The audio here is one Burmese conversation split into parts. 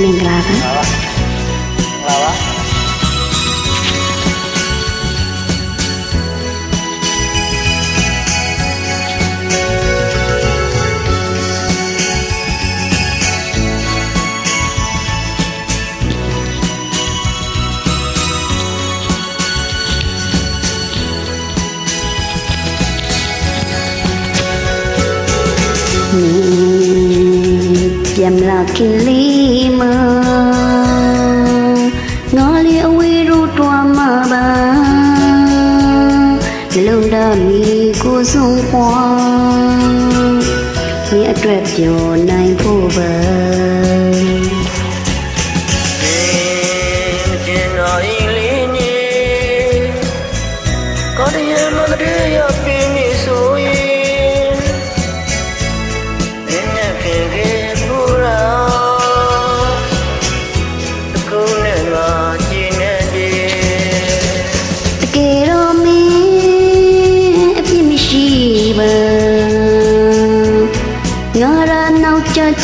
မင်္ဂလာပါပြန်လာခင်လေးမငါလေးအဝေးတို့တွားမှာပါလုံးတမီကိုဆုံးပွားဒီအတွက်ပြောနိုင်ဖို့ပါ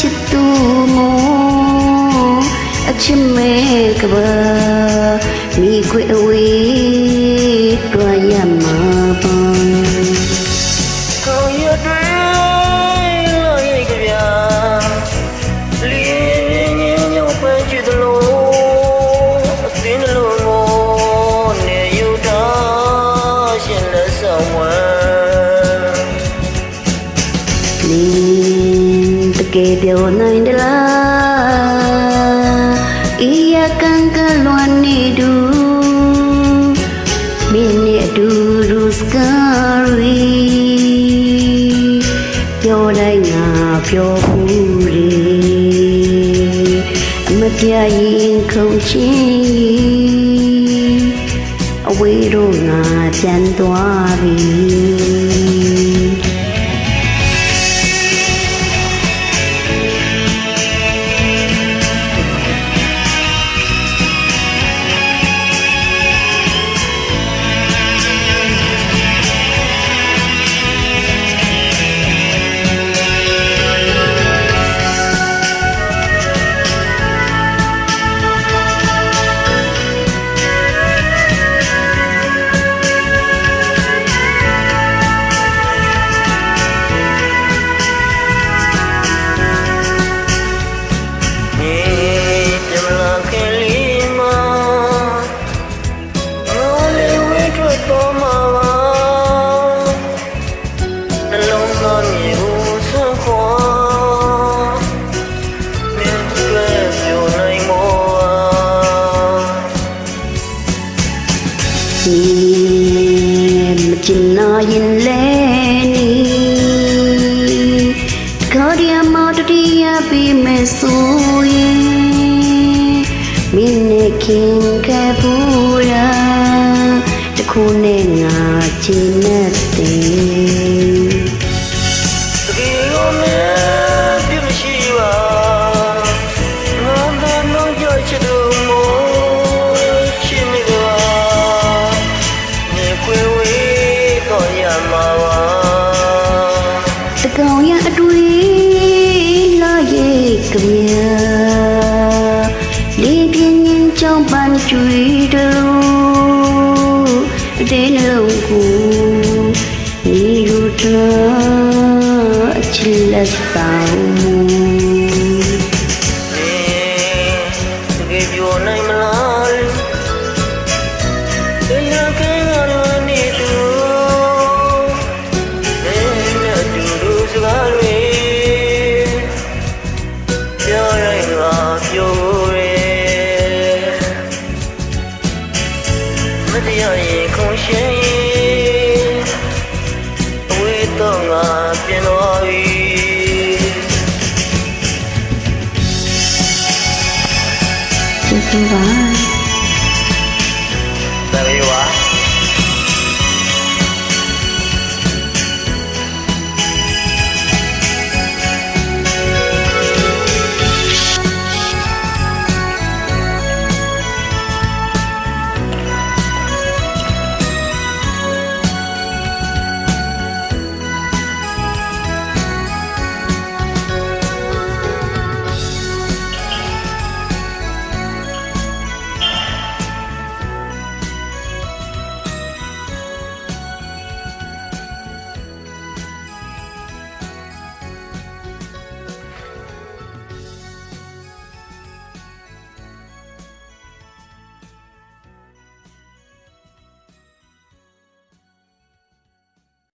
ချစ်သူမို့အချစ်မဲ့ကဘာမိခွေအဝေးတွားရမှာပါကိုရတွေလို့ရိတ်ကြပြလင်းညင်ညုံပဲချစ်တယ်လို့အသင်းလို့မို့နေယူတော့ရှင်လက်ဆောင်ဝမ်းကဲပြောနိုင်တယ်လားဤရကန်ကလွန်နေတူမင်းနဲ့အတူတူစကားရီပြောတိုင်းငါပြောဘူးလေမပြရင်ခုန်ချင်းအဝေးတော့ငါပြန်သွားပြီမချင်နာရင်လဲနီခေါ်ရမတတိယပြီးမယ်ဆိုရင်မင်းနဲ့ခင်ခဲ့ဘူးလားတခုနဲ့ငါချင်တဲ့ကောင်ရအတွေ့လာရဲ့ကမြာလေးပြင်းရင်ကြောင့်ပန်းကျွေးတို့အတဲနှလုံးကိုညီတို့ထားအချစ်လက်ဆောင်တကယ်ပြောနိုင်မလားတရားကဲငါတို့နေတူတရားရင်ခုံရှင်အဝေးတော့ငါပြန်သွားပြီ